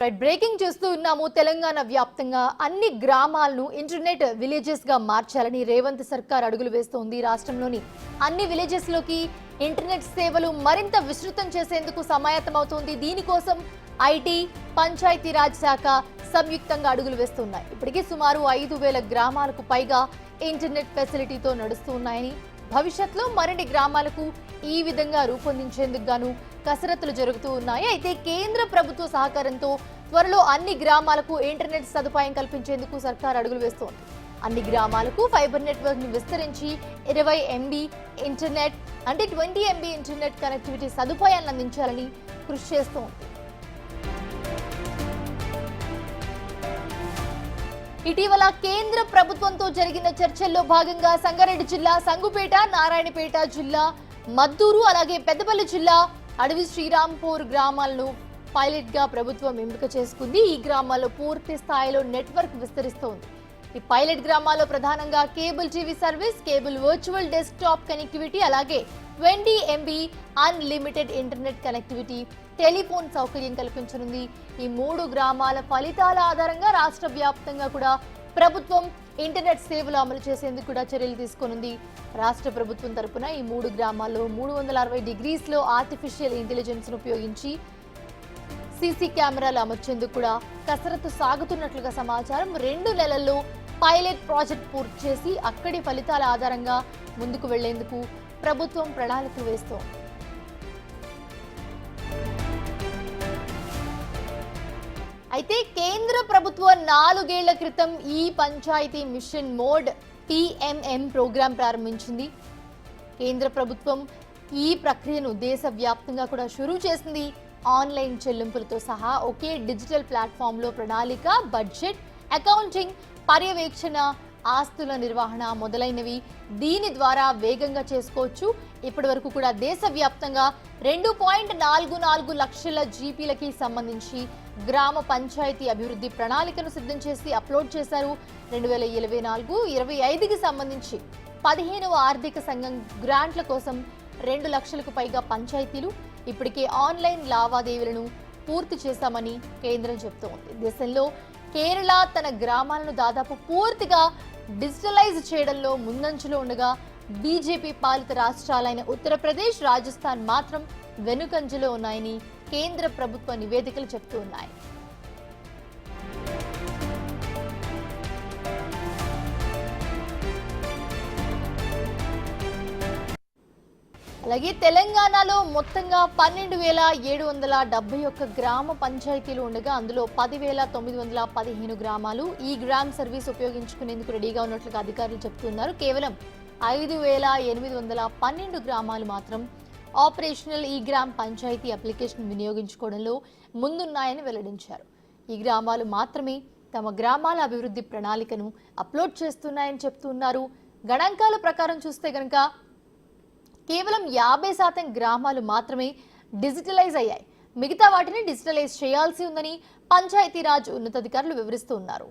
Breaking చూస్తూ ఉన్నాము. తెలంగాణ వ్యాప్తంగా అన్ని గ్రామాలను ఇంటర్నెట్ విలేజెస్ గా మార్చాలని రేవంత్ సర్కార్ అడుగులు వేస్తోంది. రాష్ట్రంలోని అన్ని విలేజెస్ లోకి ఇంటర్నెట్ సేవలు మరింత విస్తృతం చేసేందుకు సమాయత్తమవుతోంది. దీనికోసం ఐటీ, పంచాయతీరాజ్ శాఖ సంయుక్తంగా అడుగులు వేస్తున్నాయి. ఇప్పటికీ సుమారు 5,000 గ్రామాలకు పైగా ఇంటర్నెట్ ఫెసిలిటీతో నడుస్తూ ఉన్నాయని, భవిష్యత్తులో మరిన్ని గ్రామాలకు ఈ విధంగా రూపొందించేందుకు గాను కసరత్తులు జరుగుతూ ఉన్నాయి. అయితే కేంద్ర ప్రభుత్వ సహకారంతో త్వరలో అన్ని గ్రామాలకు ఇంటర్నెట్ సదుపాయం కల్పించేందుకు సర్కార్ అడుగులు వేస్తోంది. అన్ని గ్రామాలకు ఫైబర్ నెట్వర్క్ ను విస్తరించి 20 MB ఇంటర్నెట్ అంటే 20 MB ఇంటర్నెట్ కనెక్టివిటీ సదుపాయాన్ని అందించాలని కృషి చేస్తోంది. ఇటీవల కేంద్ర ప్రభుత్వంతో జరిగిన చర్చల్లో భాగంగా సంగారెడ్డి జిల్లా సంగుపేట, నారాయణపేట జిల్లా మద్దూరు, అలాగే పెద్దపల్లి జిల్లా అడవి శ్రీరాంపూర్ గ్రామాలను పైలట్ గా ప్రభుత్వం ఎంపిక చేసుకుంది. ఈ గ్రామాల్లో పూర్తి స్థాయిలో నెట్వర్క్ విస్తరిస్తోంది. ఈ పైలట్ గ్రామాల్లో ప్రధానంగా cable TV service, cable virtual desktop connectivity, అలాగే 20 MB unlimited internet connectivity, telephone సౌకర్యం కల్పించనుంది. ఈ 3 గ్రామాల ఫలితాల ఆధారంగా రాష్ట్ర వ్యాప్తంగా కూడా ప్రభుత్వం ఇంటర్నెట్ సేవలు అమలు చేసేందుకు కూడా చర్యలు తీసుకోనుంది. రాష్ట్ర ప్రభుత్వం తరపున ఈ 3 గ్రామాల్లో 360 డిగ్రీస్లో ఆర్టిఫిషియల్ ఇంటెలిజెన్స్ ను ఉపయోగించి సీసీ కెమెరాలు అమర్చేందుకు కూడా కసరత్తు సాగుతున్నట్లుగా సమాచారం. 2 నెలల్లో పైలట్ ప్రాజెక్ట్ పూర్తి చేసి అక్కడి ఫలితాల ఆధారంగా ముందుకు వెళ్లేందుకు ప్రభుత్వం ప్రణాళికలు వేస్తోంది. అయితే కేంద్ర ప్రభుత్వం 4 ఏళ్ల క్రితం ఈ panchayati mission mode PMM programme ప్రారంభించింది. కేంద్ర ప్రభుత్వం ఈ ప్రక్రియను దేశవ్యాప్తంగా కూడా షురూ చేసింది. ఆన్లైన్ చెల్లింపులతో సహా ఒకే డిజిటల్ ప్లాట్ఫామ్లో ప్రణాళిక, బడ్జెట్, అకౌంటింగ్, పర్యవేక్షణ, ఆస్తుల నిర్వహణ మొదలైనవి దీని ద్వారా వేగంగా చేసుకోవచ్చు. ఇప్పటి వరకు కూడా దేశవ్యాప్తంగా 2.44 లక్షల జీపీలకి సంబంధించి గ్రామ పంచాయతీ అభివృద్ధి ప్రణాళికను సిద్ధం చేసి అప్లోడ్ చేశారు. 2024-25కి సంబంధించి 15వ ఆర్థిక సంఘం గ్రాంట్ల కోసం 2 లక్షలకు పైగా పంచాయతీలు ఇప్పటికే ఆన్లైన్ లావాదేవీలను పూర్తి చేశామని కేంద్రం చెబుతోంది. దేశంలో కేరళ తన గ్రామాలను దాదాపు పూర్తిగా డిజిటలైజ్ చేయడంలో ముందంజలో ఉండగా బీజేపీ పాలిత రాష్ట్రాలైన ఉత్తరప్రదేశ్, రాజస్థాన్ మాత్రం వెనుకంజలో ఉన్నాయని కేంద్ర ప్రభుత్వ నివేదికలు చెబుతూ ఉన్నాయి. అలాగే తెలంగాణలో మొత్తంగా 12,771 గ్రామ పంచాయతీలు ఉండగా అందులో 10,915 గ్రామాలు ఈ గ్రామ్ సర్వీస్ ఉపయోగించుకునేందుకు రెడీగా ఉన్నట్లుగా అధికారులు చెబుతున్నారు. కేవలం 5,812 గ్రామాలు మాత్రం ఆపరేషనల్ ఈ గ్రామ్ పంచాయతీ అప్లికేషన్ వినియోగించుకోవడంలో ముందున్నాయని వెల్లడించారు. ఈ గ్రామాలు మాత్రమే తమ గ్రామాల అభివృద్ధి ప్రణాళికను అప్లోడ్ చేస్తున్నాయని చెప్తున్నారు. గణాంకాల ప్రకారం చూస్తే గనక కేవలం 50% గ్రామాలు మాత్రమే డిజిటలైజ్ అయ్యాయి. మిగతా వాటిని డిజిటలైజ్ చేయాల్సి ఉందని పంచాయతీరాజ్ ఉన్నతాధికారులు వివరిస్తున్నారు.